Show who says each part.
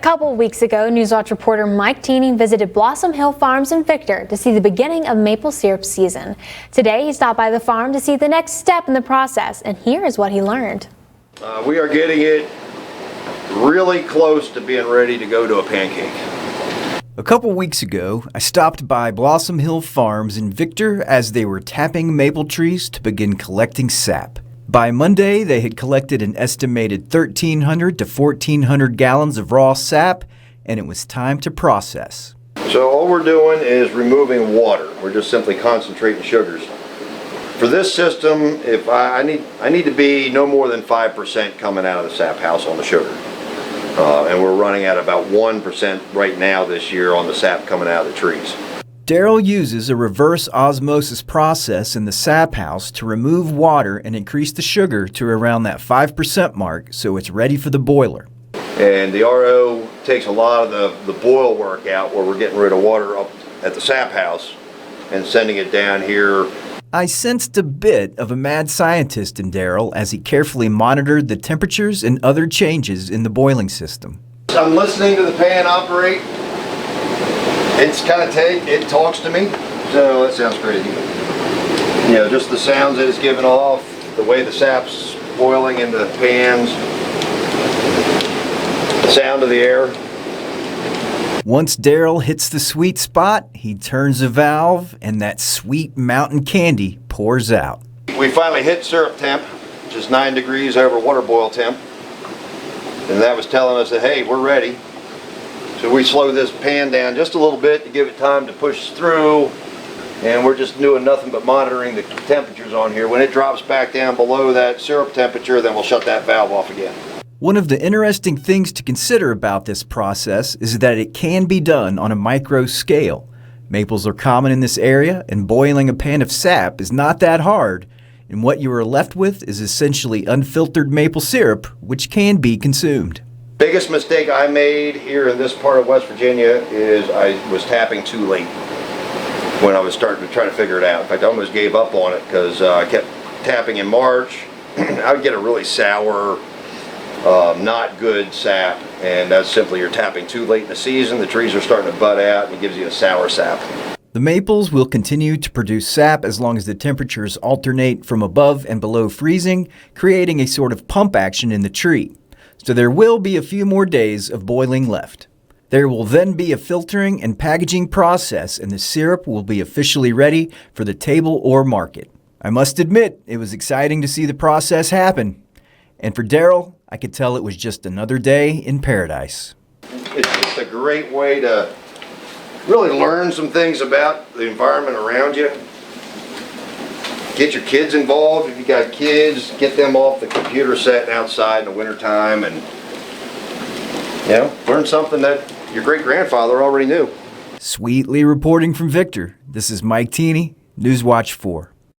Speaker 1: couple of weeks ago, Newswatch reporter Mike Teeney visited Blossom Hill Farms in Victor to see the beginning of maple syrup season. Today, he stopped by the farm to see the next step in the process, and here is what he learned.
Speaker 2: We are getting it really close to being ready to go to a pancake.
Speaker 3: A couple weeks ago, I stopped by Blossom Hill Farms in Victor as they were tapping maple trees to begin collecting sap. By Monday, they had collected an estimated 1,300 to 1,400 gallons of raw sap, and it was time to process.
Speaker 2: So all we're doing is removing water. We're just simply concentrating sugars. For this system, if I need to be no more than 5% coming out of the sap house on the sugar. And we're running at about 1% right now this year on the sap coming out of the trees.
Speaker 3: Daryl uses a reverse osmosis process in the sap house to remove water and increase the sugar to around that 5% mark so it's ready for the boiler.
Speaker 2: And the RO takes a lot of the boil work out where we're getting rid of water up at the sap house and sending it down here.
Speaker 3: I sensed a bit of a mad scientist in Daryl as he carefully monitored the temperatures and other changes in the boiling system.
Speaker 2: I'm listening to the pan operate. It's kind of it talks to me, so that sounds crazy. You know, just the sounds that it's giving off, the way the sap's boiling in the pans, the sound of the air.
Speaker 3: Once Daryl hits the sweet spot, he turns a valve and that sweet mountain candy pours out.
Speaker 2: We finally hit syrup temp, which is 9 degrees over water boil temp. And that was telling us that, hey, we're ready. So we slow this pan down just a little bit to give it time to push through, and we're just doing nothing but monitoring the temperatures on here. When it drops back down below that syrup temperature, then we'll shut that valve off again.
Speaker 3: One of the interesting things to consider about this process is that it can be done on a micro scale. Maples are common in this area, and boiling a pan of sap is not that hard, and what you are left with is essentially unfiltered maple syrup, which can be consumed.
Speaker 2: Biggest mistake I made here in this part of West Virginia is I was tapping too late when I was starting to try to figure it out. In fact, I almost gave up on it because I kept tapping in March. I would get a really sour, not good sap, and that's simply you're tapping too late in the season. The trees are starting to bud out and it gives you a sour sap.
Speaker 3: The maples will continue to produce sap as long as the temperatures alternate from above and below freezing, creating a sort of pump action in the tree. So there will be a few more days of boiling left. There will then be a filtering and packaging process, and the syrup will be officially ready for the table or market. I must admit, it was exciting to see the process happen. And for Daryl, I could tell it was just another day in paradise.
Speaker 2: It's just a great way to really learn some things about the environment around you. Get your kids involved. If you got kids, get them off the computer set outside in the wintertime and, you know, learn something that your great-grandfather already knew.
Speaker 3: Sweetly reporting from Victor, this is Mike Teeney, Newswatch 4.